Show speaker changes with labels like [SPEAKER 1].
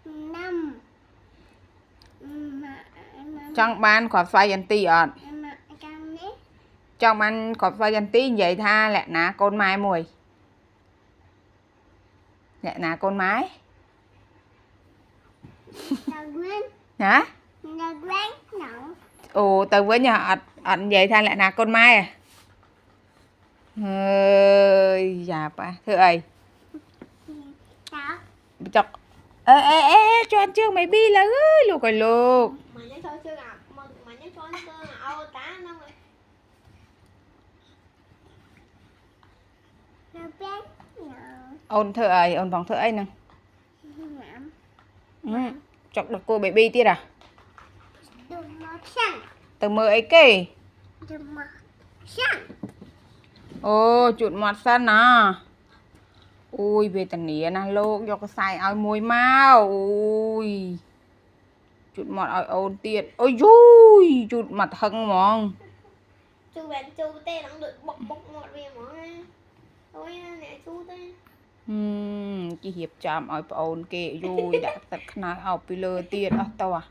[SPEAKER 1] năm
[SPEAKER 2] trong ban có phải dần tí ọt trong ban có phải dần tí vậy tha lẹ ná con mai mùi lẹ ná con mái hả ồ tao với nhà ọt vậy tha lẹ ná con mai à ơi dạ ba thưa ấy chọc ê cho anh chưa mày bi là ơi lục rồi lục ôn thưa ấy ôn vòng thưa ấy nè chọc được cô baby tiết à từ mơ ấy kì ô chuột mọt xanh à ui về tần nía nè lô cho cái xài ao môi mau ui chuột mọt ao ôn tiệt ôi vui chuột mặt hăng mong
[SPEAKER 1] chú bạn chú tê nó được bọc ngọt về món ôi nè chú tê
[SPEAKER 2] chị hiệp chạm ao ôn kệ vui đã thật khá ao pi lơ tiệt à tao à